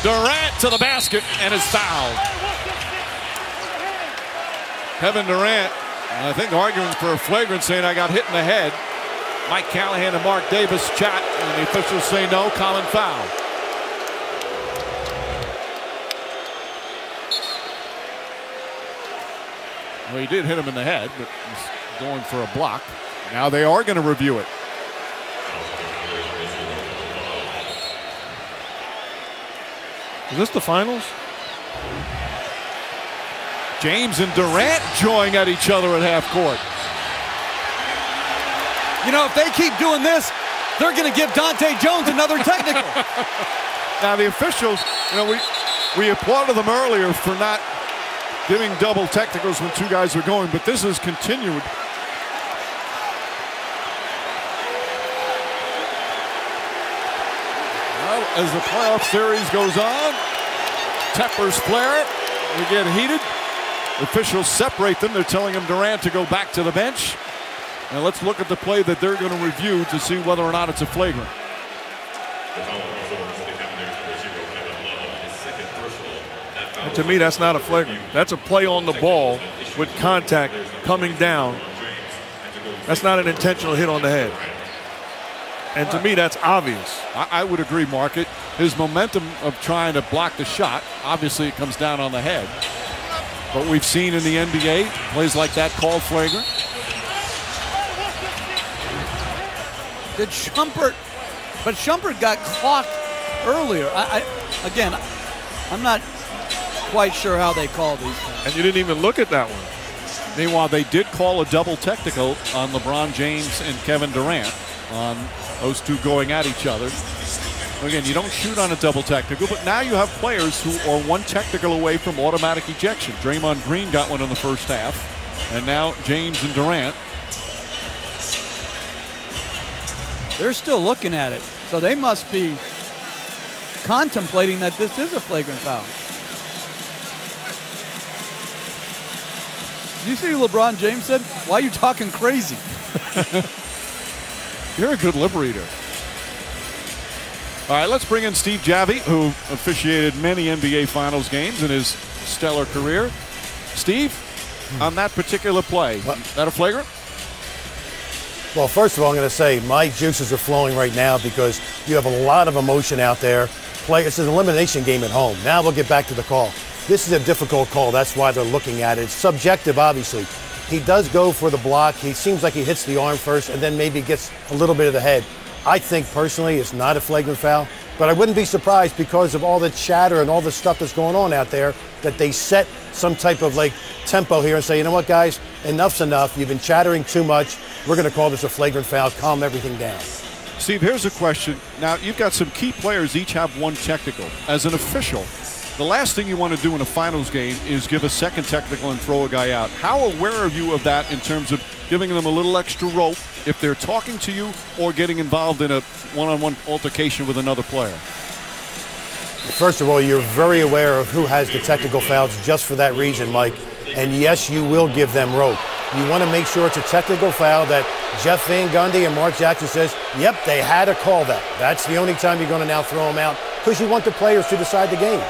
Durant to the basket and is fouled. Kevin Durant, I think, arguing for a flagrant, saying I got hit in the head. Mike Callahan and Mark Davis chat, and the officials say no, common foul. Well, he did hit him in the head, but he's going for a block. Now they are going to review it. Is this the finals? James and Durant jawing at each other at half court. You know, if they keep doing this, they're going to give Dante Jones another technical. Now the officials, you know, we applauded them earlier for not giving double technicals when two guys are going, but this has continued. Well, as the playoff series goes on, tempers flare, they get heated. Officials separate them. They're telling him Durant to go back to the bench. And let's look at the play that they're going to review to see whether or not it's a flagrant. And to me, that's not a flagrant. That's a play on the ball with contact coming down. That's not an intentional hit on the head. And to me, that's obvious. I would agree, Mark. His momentum of trying to block the shot, obviously it comes down on the head. But we've seen in the NBA, plays like that called flagrant. Did Shumpert, but Shumpert got clocked earlier. Again, I'm not quite sure how they call these things. And you didn't even look at that one. Meanwhile, they did call a double technical on LeBron James and Kevin Durant on those two going at each other. Again, you don't shoot on a double technical, but now you have players who are one technical away from automatic ejection. Draymond Green got one in the first half, and now James and Durant. They're still looking at it, so they must be contemplating that this is a flagrant foul. Did you see what LeBron James said? Why are you talking crazy? You're a good lip reader. All right, let's bring in Steve Javie, who officiated many NBA Finals games in his stellar career. Steve, on that particular play, is that a flagrant? Well, first of all, I'm going to say my juices are flowing right now because you have a lot of emotion out there. It's an elimination game at home. Now we'll get back to the call. This is a difficult call. That's why they're looking at it. It's subjective, obviously. He does go for the block. He seems like he hits the arm first and then maybe gets a little bit of the head. I think personally it's not a flagrant foul, but I wouldn't be surprised because of all the chatter and all the stuff that's going on out there that they set some type of like tempo here and say, you know what, guys, enough's enough. You've been chattering too much. We're going to call this a flagrant foul. Calm everything down. Steve, here's a question. Now, you've got some key players, each have one technical. As an official, the last thing you want to do in a finals game is give a second technical and throw a guy out. How aware are you of that in terms of giving them a little extra rope if they're talking to you or getting involved in a one-on-one altercation with another player? First of all, you're very aware of who has the technical fouls just for that reason, Mike. And yes, you will give them rope. You want to make sure it's a technical foul that Jeff Van Gundy and Mark Jackson says, yep, they had to call that. That's the only time you're going to now throw them out because you want the players to decide the game.